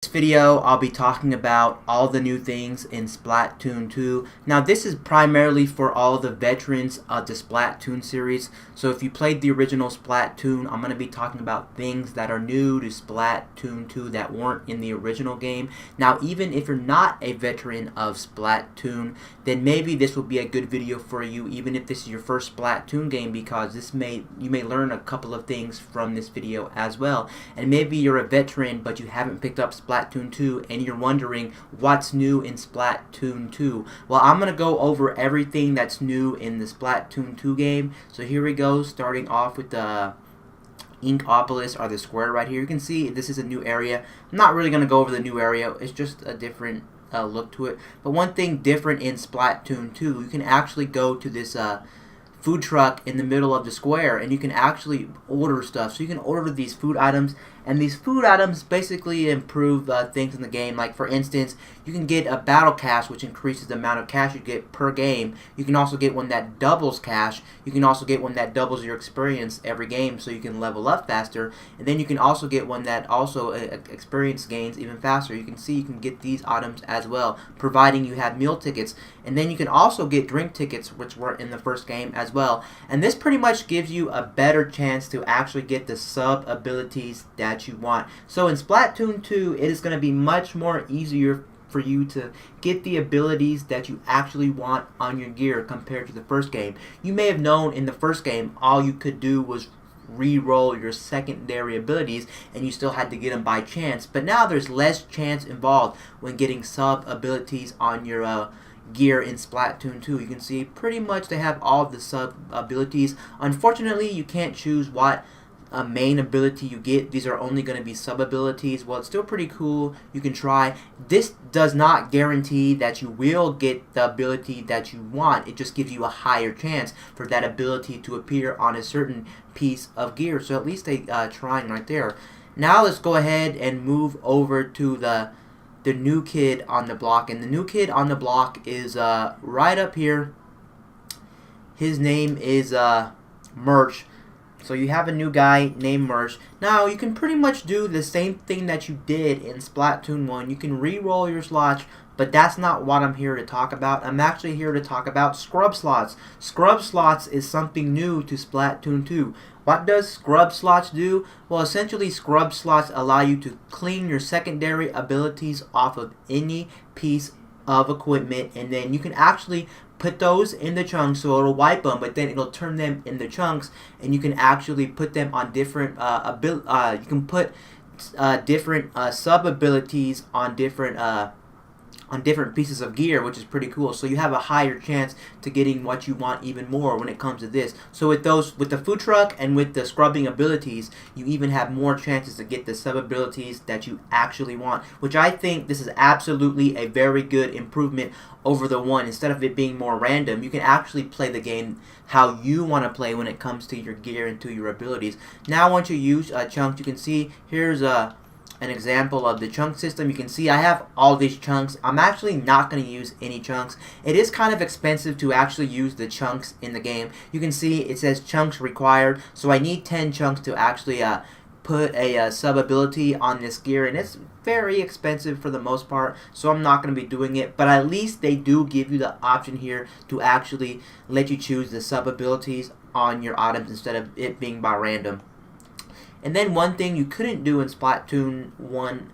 video, I'll be talking about all the new things in Splatoon 2. Now, this is primarily for all the veterans of the Splatoon series. So if you played the original Splatoon, I'm going to be talking about things that are new to Splatoon 2 that weren't in the original game. Now, even if you're not a veteran of Splatoon, then maybe this will be a good video for you, even if this is your first Splatoon game, because you may learn a couple of things from this video as well. And maybe you're a veteran, but you haven't picked up Splatoon 2 and you're wondering what's new in Splatoon 2. Well, I'm going to go over everything that's new in the Splatoon 2 game. So here we go, starting off with the Inkopolis, or the square right here. You can see this is a new area. I'm not really going to go over the new area. It's just a different look to it. But one thing different in Splatoon 2, you can actually go to this food truck in the middle of the square, and you can actually order stuff. So you can order these food items, and these food items basically improve things in the game. Like, for instance, you can get a battle cash, which increases the amount of cash you get per game. You can also get one that doubles cash. You can also get one that doubles your experience every game, so you can level up faster. And then you can also get one that also experience gains even faster. You can see you can get these items as well, providing you have meal tickets. And then you can also get drink tickets, which were in the first game as well. And this pretty much gives you a better chance to actually get the sub abilities that you want. So in Splatoon 2, it is going to be much more easier for you to get the abilities that you actually want on your gear compared to the first game. You may have known in the first game all you could do was re-roll your secondary abilities, and you still had to get them by chance. But now there's less chance involved when getting sub abilities on your gear in Splatoon 2. You can see pretty much they have all the sub abilities. Unfortunately, you can't choose what main ability you get. These are only going to be sub abilities. Well, it's still pretty cool. You can try. This does not guarantee that you will get the ability that you want. It just gives you a higher chance for that ability to appear on a certain piece of gear. So at least they trying right there. Now let's go ahead and move over to the new kid on the block. And the new kid on the block is right up here. His name is Merch. So you have a new guy named Merch. Now, you can pretty much do the same thing that you did in Splatoon 1. You can re-roll your slots, but that's not what I'm here to talk about. I'm actually here to talk about scrub slots. Scrub slots is something new to Splatoon 2. What does scrub slots do? Well, essentially, scrub slots allow you to clean your secondary abilities off of any piece of equipment, and then you can actually put those in the chunks, so it'll wipe them, but then it'll turn them into chunks, and you can actually put them on different you can put different sub abilities on different pieces of gear, which is pretty cool. So you have a higher chance to getting what you want even more when it comes to this. So with the food truck and with the scrubbing abilities, you even have more chances to get the sub abilities that you actually want, which I think this is absolutely a very good improvement over the one. Instead of it being more random, you can actually play the game how you want to play when it comes to your gear and to your abilities. Now, once you use chunks, you can see here's an example of the chunk system. You can see I have all these chunks. I'm actually not going to use any chunks. It is kind of expensive to actually use the chunks in the game. You can see it says chunks required, so I need 10 chunks to actually put a sub ability on this gear, and it's very expensive for the most part, so I'm not going to be doing it. But at least they do give you the option here to actually let you choose the sub abilities on your items instead of it being by random. And then one thing you couldn't do in Splatoon 1,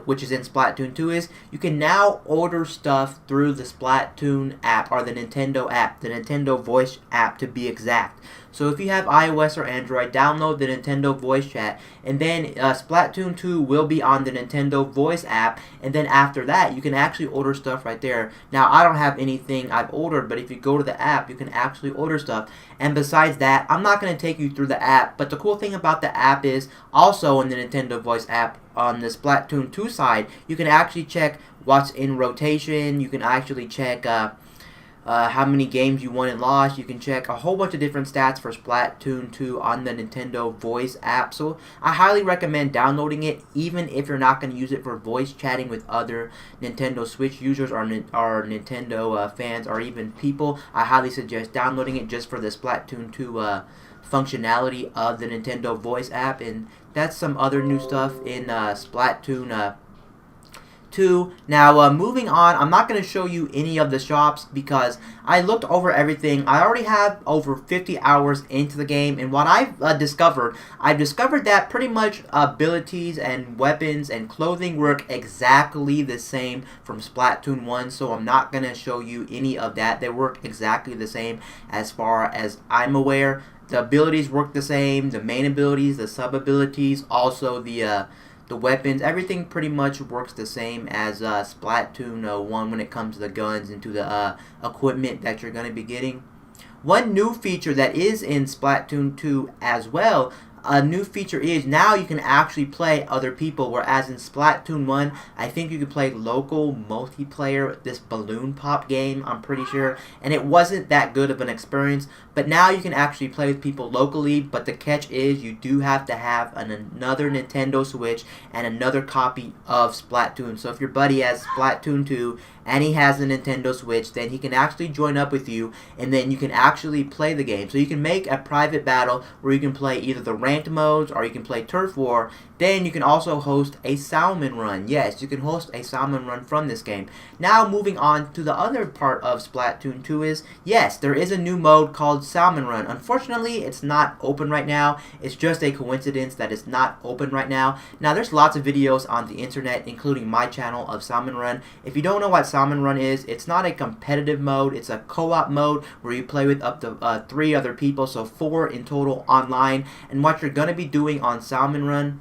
which is in Splatoon 2, is you can now order stuff through the Splatoon app, or the Nintendo app, the Nintendo Voice app to be exact. So if you have iOS or Android, download the Nintendo Voice Chat, and then Splatoon 2 will be on the Nintendo Voice app, and then after that, you can actually order stuff right there. Now, I don't have anything I've ordered, but if you go to the app, you can actually order stuff. And besides that, I'm not going to take you through the app, but the cool thing about the app is also in the Nintendo Voice app, on the Splatoon 2 side, you can actually check what's in rotation. You can actually check how many games you won and lost. You can check a whole bunch of different stats for Splatoon 2 on the Nintendo Voice app. So I highly recommend downloading it, even if you're not going to use it for voice chatting with other Nintendo Switch users or Nintendo fans or even people. I highly suggest downloading it just for the Splatoon 2 functionality of the Nintendo Voice app. And that's some other new stuff in Splatoon 2. Now, moving on, I'm not going to show you any of the shops because I looked over everything. I already have over 50 hours into the game, and what I've discovered that pretty much abilities and weapons and clothing work exactly the same from Splatoon 1, so I'm not going to show you any of that. They work exactly the same as far as I'm aware. The abilities work the same, the main abilities, the sub-abilities, also the weapons, everything pretty much works the same as Splatoon 1 when it comes to the guns and to the equipment that you're going to be getting. One new feature that is in Splatoon 2 as well, a new feature is now you can actually play other people, whereas in Splatoon 1, I think you could play local multiplayer, this balloon pop game, I'm pretty sure, and it wasn't that good of an experience, but now you can actually play with people locally, but the catch is you do have to have another Nintendo Switch and another copy of Splatoon. So if your buddy has Splatoon 2 and he has a Nintendo Switch, then he can actually join up with you, and then you can actually play the game. So you can make a private battle where you can play either the ranked modes or you can play Turf War. Then you can also host a salmon run. Yes, you can host a salmon run from this game. Now moving on to the other part of Splatoon 2 is, yes, there is a new mode called Salmon Run. Unfortunately, it's not open right now. It's just a coincidence that it's not open right now. Now, there's lots of videos on the internet, including my channel of Salmon Run. If you don't know what Salmon Run is, it's not a competitive mode. It's a co-op mode where you play with up to 3 other people, so 4 in total online. And what you're going to be doing on Salmon Run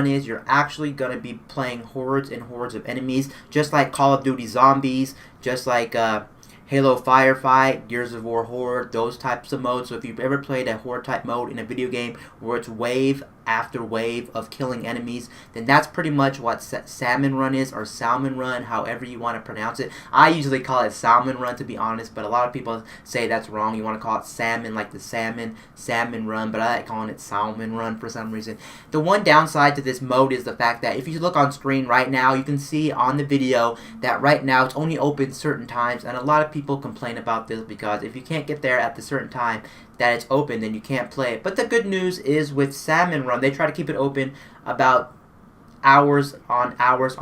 is you're actually going to be playing hordes and hordes of enemies, just like Call of Duty Zombies, just like Halo Firefight, Gears of War Horde, those types of modes. So if you've ever played a horde type mode in a video game where it's wave after wave of killing enemies, then that's pretty much what Salmon Run is, or Salmon Run, however you want to pronounce it. I usually call it Salmon Run, to be honest, but a lot of people say that's wrong. You want to call it salmon, like the salmon run, but I like calling it Salmon Run for some reason. The one downside to this mode is the fact that if you look on screen right now, you can see on the video that right now it's only open certain times, and a lot of people complain about this because if you can't get there at the certain time that it's open, then you can't play it. But the good news is with Salmon Run, they try to keep it open about hours on hours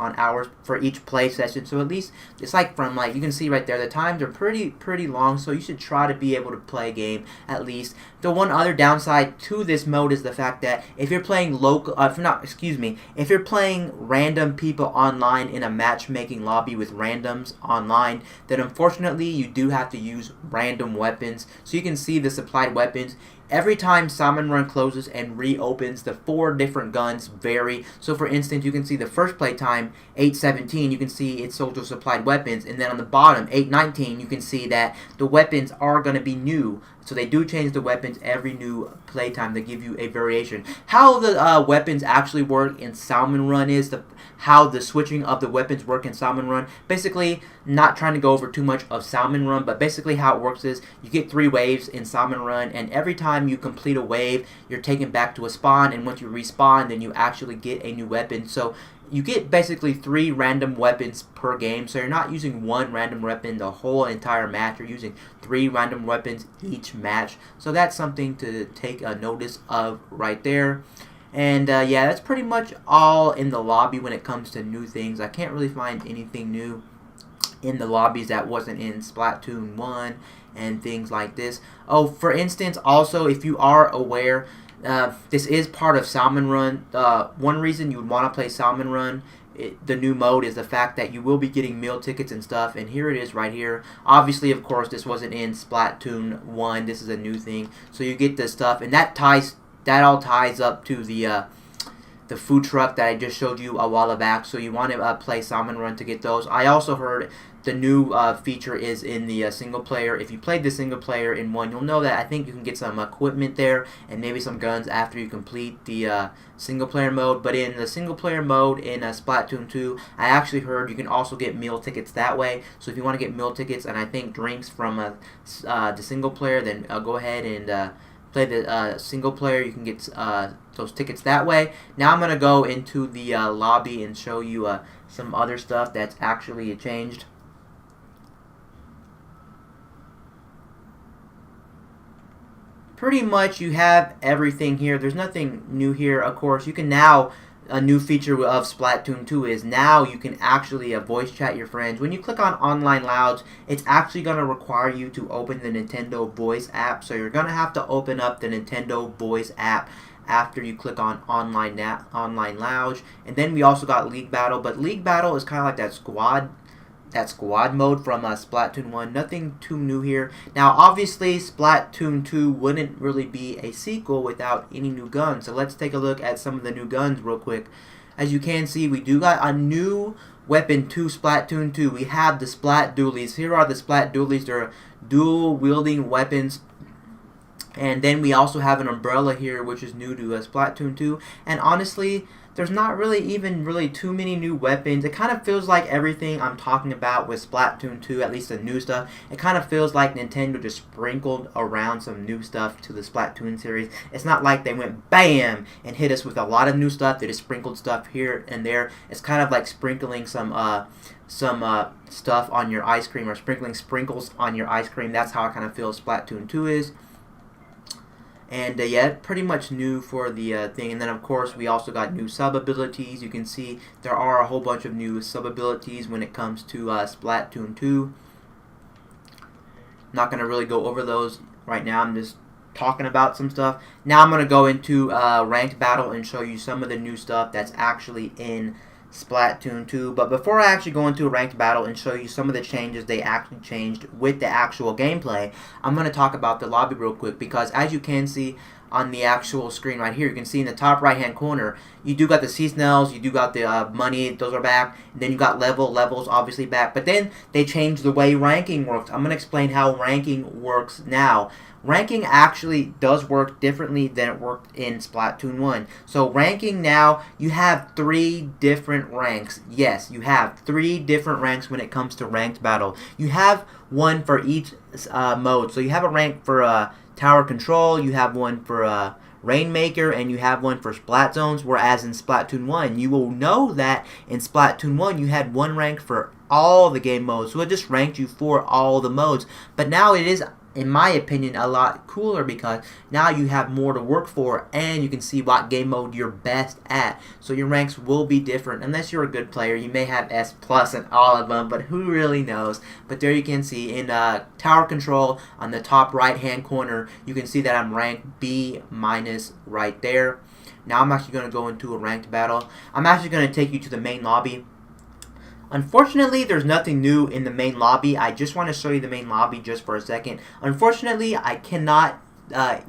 for each play session. So at least it's like from, like, you can see right there, the times are pretty long, so you should try to be able to play a game at least. The one other downside to this mode is the fact that if you're playing if you're playing random people online in a matchmaking lobby with randoms online, then unfortunately you do have to use random weapons. So you can see the supplied weapons. Every time Salmon Run closes and reopens, the 4 different guns vary. So for instance, you can see the first play time, 8:17, you can see it's soldier supplied weapons, and then on the bottom, 8:19, you can see that the weapons are going to be new. So they do change the weapons every new playtime. They give you a variation. How the weapons actually work in Salmon Run is how the switching of the weapons work in Salmon Run. Basically, not trying to go over too much of Salmon Run, but basically how it works is you get 3 waves in Salmon Run, and every time you complete a wave, you're taken back to a spawn, and once you respawn, then you actually get a new weapon. So you get basically 3 random weapons per game, so you're not using 1 random weapon the whole entire match. You're using 3 random weapons each match. So that's something to take a notice of right there. And yeah, that's pretty much all in the lobby when it comes to new things. I can't really find anything new in the lobbies that wasn't in Splatoon 1 and things like this. Oh, for instance, also, if you are aware, this is part of Salmon Run. One reason you would want to play Salmon Run, the new mode, is the fact that you will be getting meal tickets and stuff, and here it is right here. Obviously, of course, this wasn't in Splatoon 1. This is a new thing. So you get this stuff, and that all ties up to the food truck that I just showed you a while back. So you want to play Salmon Run to get those. I also heard the new feature is in the single player. If you played the single player in 1, you'll know that I think you can get some equipment there and maybe some guns after you complete the single player mode. But in the single player mode in Splatoon 2, I actually heard you can also get meal tickets that way. So if you want to get meal tickets and I think drinks from the single player, then go ahead and play the single player. You can get those tickets that way. Now I'm going to go into the lobby and show you some other stuff that's actually changed. Pretty much you have everything here. There's nothing new here. Of course, you can now a new feature of Splatoon 2 is now you can actually voice chat your friends. When you click on Online Louds, it's actually going to require you to open the Nintendo Voice app. So you're going to have to open up the Nintendo Voice app after you click on Online Lounge. And then we also got League Battle, but League Battle is kind of like that squad mode from Splatoon 1. Nothing too new here. Now, obviously, Splatoon 2 wouldn't really be a sequel without any new guns. So let's take a look at some of the new guns real quick. As you can see, we do got a new weapon to Splatoon 2. We have the Splat Dualies. Here are the Splat Dualies. They're dual wielding weapons. And then we also have an umbrella here, which is new to Splatoon 2. And honestly, there's not really too many new weapons. It kind of feels like everything I'm talking about with Splatoon 2, at least the new stuff, it kind of feels like Nintendo just sprinkled around some new stuff to the Splatoon series. It's not like they went BAM and hit us with a lot of new stuff. They just sprinkled stuff here and there. It's kind of like sprinkling some stuff on your ice cream, or sprinkling sprinkles on your ice cream. That's how I kind of feel Splatoon 2 is. And yeah, pretty much new for the thing. And then of course we also got new sub abilities. You can see there are a whole bunch of new sub abilities when it comes to Splatoon 2. Not going to really go over those right now. I'm just talking about some stuff. Now I'm going to go into ranked battle and show you some of the new stuff that's actually in Splatoon 2. But before I actually go into a ranked battle and show you some of the changes they actually changed with the actual gameplay, I'm going to talk about the lobby real quick, because as you can see on the actual screen right here, you can see in the top right hand corner, you do got the seasonals, you do got the money, those are back, and then you got levels obviously back. But then they changed the way ranking works. I'm going to explain how ranking works now. Ranking actually does work differently than it worked in Splatoon 1. So ranking now, you have 3 different ranks. Yes, you have 3 different ranks when it comes to ranked battle. You have one for each mode. So you have a rank for Tower Control, you have one for Rainmaker, and you have one for Splat Zones, whereas in Splatoon 1, you will know that in Splatoon 1, you had one rank for all the game modes. So it just ranked you for all the modes. But now it is, in my opinion, a lot cooler, because now you have more to work for and you can see what game mode you're best at. So your ranks will be different. Unless you're a good player, you may have S plus in all of them, but who really knows? But there you can see in Tower Control on the top right hand corner, you can see that I'm ranked B- right there. Now I'm actually going to go into a ranked battle. I'm actually going to take you to the main lobby. Unfortunately, there's nothing new in the main lobby. I just want to show you the main lobby just for a second. Unfortunately, I cannot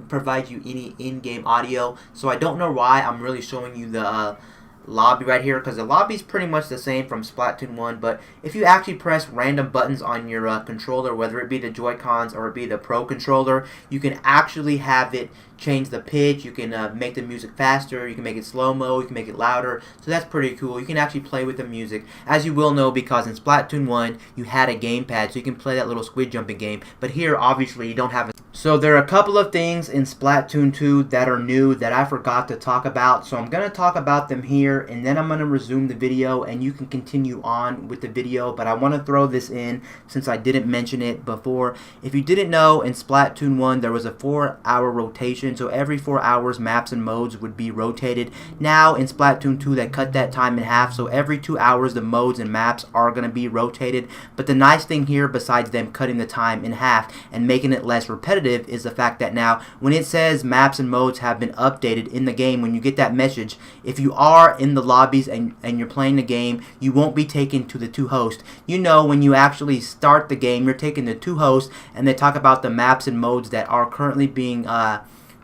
provide you any in-game audio, so I don't know why I'm really showing you the lobby right here, because the lobby is pretty much the same from Splatoon 1. But if you actually press random buttons on your controller, whether it be the Joy-Cons or it be the Pro controller, you can actually have it change the pitch. You can make the music faster, you can make it slow-mo, you can make it louder. So that's pretty cool. You can actually play with the music, as you will know, because in Splatoon 1 you had a gamepad, so you can play that little squid jumping game. But here obviously you don't have a... So there are a couple of things in Splatoon 2 that are new that I forgot to talk about. So I'm going to talk about them here, and then I'm going to resume the video and you can continue on with the video. But I want to throw this in since I didn't mention it before. If you didn't know, in Splatoon 1 there was a 4-hour rotation. So every 4 hours maps and modes would be rotated. Now in Splatoon 2 they cut that time in half. So every 2 hours the modes and maps are going to be rotated. But the nice thing here, besides them cutting the time in half and making it less repetitive, is the fact that now when it says maps and modes have been updated in the game, when you get that message, if you are in the lobbies and you're playing the game, you won't be taken to the 2 hosts. You know, when you actually start the game, you're taken to 2 hosts and they talk about the maps and modes that are currently being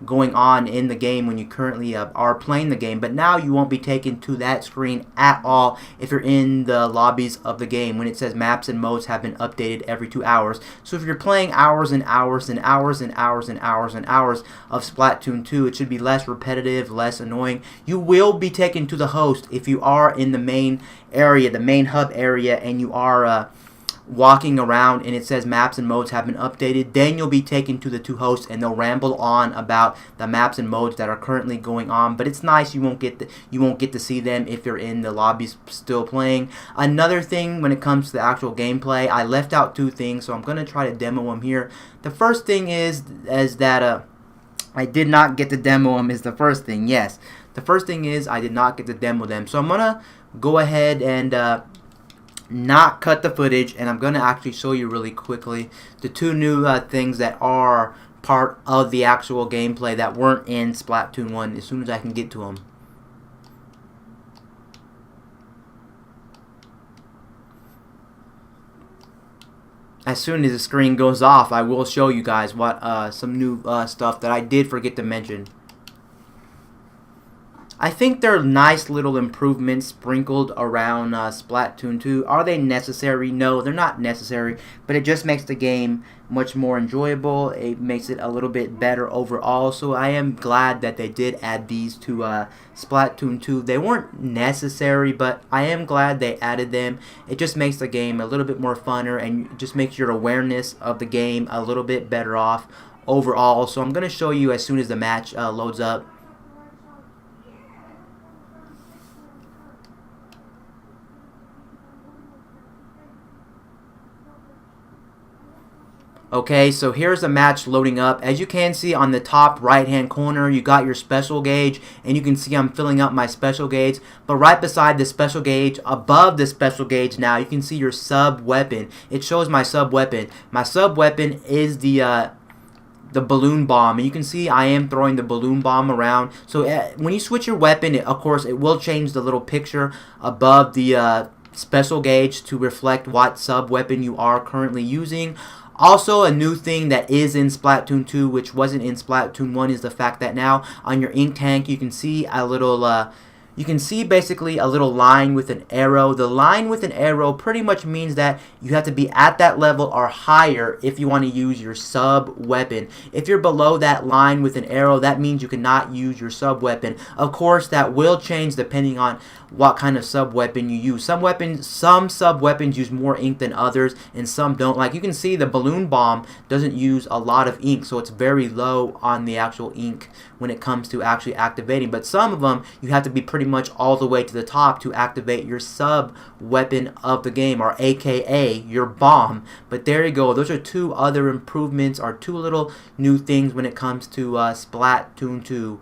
going on in the game when you currently are playing the game. But now you won't be taken to that screen at all if you're in the lobbies of the game when it says maps and modes have been updated every 2 hours. So if you're playing hours and hours and hours and hours and hours and hours of Splatoon 2, it should be less repetitive, less annoying. You will be taken to the host if you are in the main area, the main hub area, and you are walking around and it says maps and modes have been updated. Then you'll be taken to the 2 hosts and they'll ramble on about the maps and modes that are currently going on. But it's nice, you won't get to see them if you're in the lobbies still playing. Another thing when it comes to the actual gameplay, I left out 2 things, so I'm going to try to demo them here. The first thing is that I did not get to demo them is the first thing. Yes, The first thing is I did not get to demo them. So I'm going to go ahead and not cut the footage, and I'm going to actually show you really quickly the two new things that are part of the actual gameplay that weren't in Splatoon 1 as soon as I can get to them. As soon as the screen goes off, I will show you guys what some new stuff that I did forget to mention. I think they're nice little improvements sprinkled around Splatoon 2. Are they necessary? No, they're not necessary, but it just makes the game much more enjoyable. It makes it a little bit better overall, so I am glad that they did add these to Splatoon 2. They weren't necessary, but I am glad they added them. It just makes the game a little bit more funner, and it just makes your awareness of the game a little bit better off overall. So I'm going to show you as soon as the match loads up. Okay, so here's the match loading up. As you can see on the top right hand corner, you got your special gauge, and you can see I'm filling up my special gauge. But right beside the special gauge, above the special gauge now, you can see your sub weapon. It shows my sub weapon. My sub weapon is the balloon bomb, and you can see I am throwing the balloon bomb around. So when you switch your weapon, of course it will change the little picture above the special gauge to reflect what sub weapon you are currently using. Also, a new thing that is in Splatoon 2, which wasn't in Splatoon 1, is the fact that now on your ink tank you can see a little you can see basically a little line with an arrow. The line with an arrow pretty much means that you have to be at that level or higher if you want to use your sub weapon. If you're below that line with an arrow, that means you cannot use your sub weapon. Of course, that will change depending on what kind of sub weapon you use. Some sub weapons use more ink than others, and some don't. Like you can see, the balloon bomb doesn't use a lot of ink, so it's very low on the actual ink when it comes to actually activating. But some of them you have to be pretty much all the way to the top to activate your sub weapon of the game, or aka your bomb. But there you go. Those are two other improvements, or two little new things when it comes to Splatoon 2.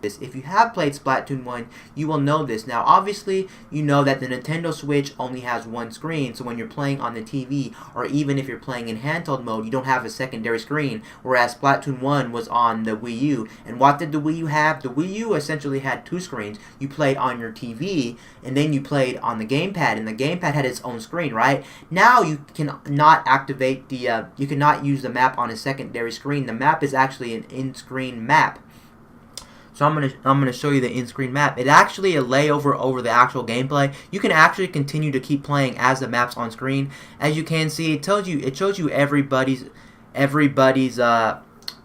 If you have played Splatoon 1, you will know this. Now, obviously, you know that the Nintendo Switch only has one screen, so when you're playing on the TV, or even if you're playing in handheld mode, you don't have a secondary screen, whereas Splatoon 1 was on the Wii U. And what did the Wii U have? The Wii U essentially had two screens. You played on your TV, and then you played on the gamepad, and the gamepad had its own screen, right? Now, you cannot activate the, you cannot use the map on a secondary screen. The map is actually an in-screen map. So I'm gonna show you the in-screen map. It actually a layover over the actual gameplay. You can actually continue to keep playing as the map's on screen. As you can see, it shows you everybody's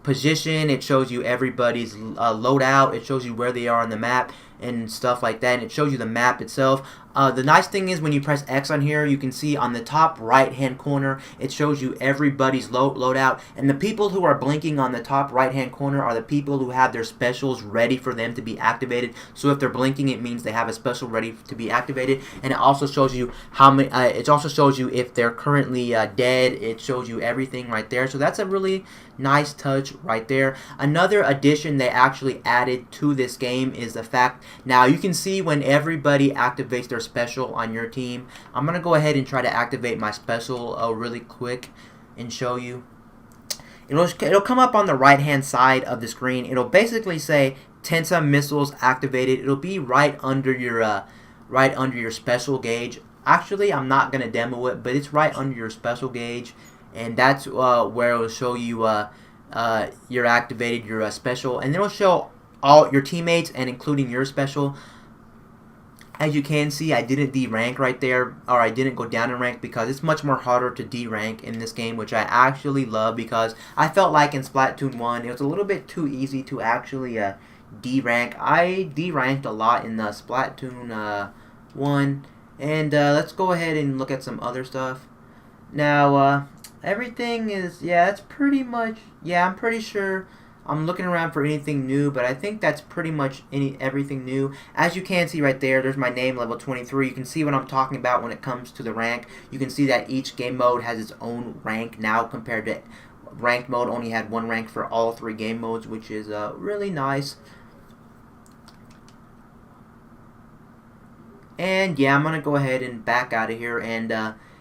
position. It shows you everybody's loadout. It shows you where they are on the map and stuff like that. And it shows you the map itself. The nice thing is when you press X on here, you can see on the top right hand corner, it shows you everybody's loadout. And the people who are blinking on the top right hand corner are the people who have their specials ready for them to be activated. So if they're blinking, it means they have a special ready to be activated. And it also shows you how many. It also shows you if they're currently dead. It shows you everything right there. So that's a really nice touch right there. Another addition they actually added to this game is the fact now you can see when everybody activates their special on your team. I'm gonna go ahead and try to activate my special really quick and show you. It'll come up on the right hand side of the screen. It'll basically say Tensa missiles activated. It'll be right under your special gauge. Actually, I'm not gonna demo it, but it's right under your special gauge, and that's where it'll show you you're activated your special, and then it'll show all your teammates and including your special. As you can see, I didn't D-rank right there, or I didn't go down in rank because it's much more harder to D-rank in this game, which I actually love because I felt like in Splatoon 1, it was a little bit too easy to actually D-rank. I D-ranked a lot in the Splatoon 1, and let's go ahead and look at some other stuff. Now, everything is, yeah, it's pretty much, yeah, I'm pretty sure. I'm looking around for anything new, but I think that's pretty much everything new. As you can see right there, there's my name, level 23. You can see what I'm talking about when it comes to the rank. You can see that each game mode has its own rank now compared to ranked mode only had one rank for all three game modes, which is really nice. And yeah, I'm going to go ahead and back out of here. And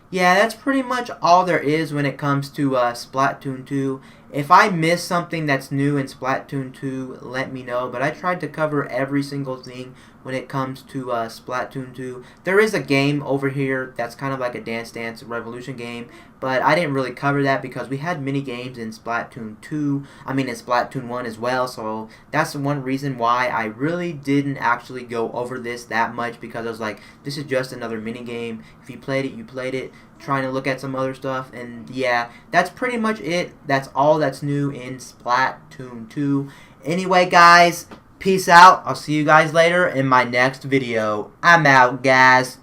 yeah, that's pretty much all there is when it comes to Splatoon 2. If I miss something that's new in Splatoon 2, let me know. But I tried to cover every single thing when it comes to Splatoon 2. There is a game over here that's kind of like a Dance Dance Revolution game, but I didn't really cover that because we had mini games in Splatoon 2. I mean in Splatoon 1 as well, so that's the one reason why I really didn't actually go over this that much, because I was like, this is just another mini game. If you played it, you played it. Trying to look at some other stuff, and yeah, that's pretty much it. That's all that's new in Splatoon 2. Anyway, guys, peace out. I'll see you guys later in my next video. I'm out, guys.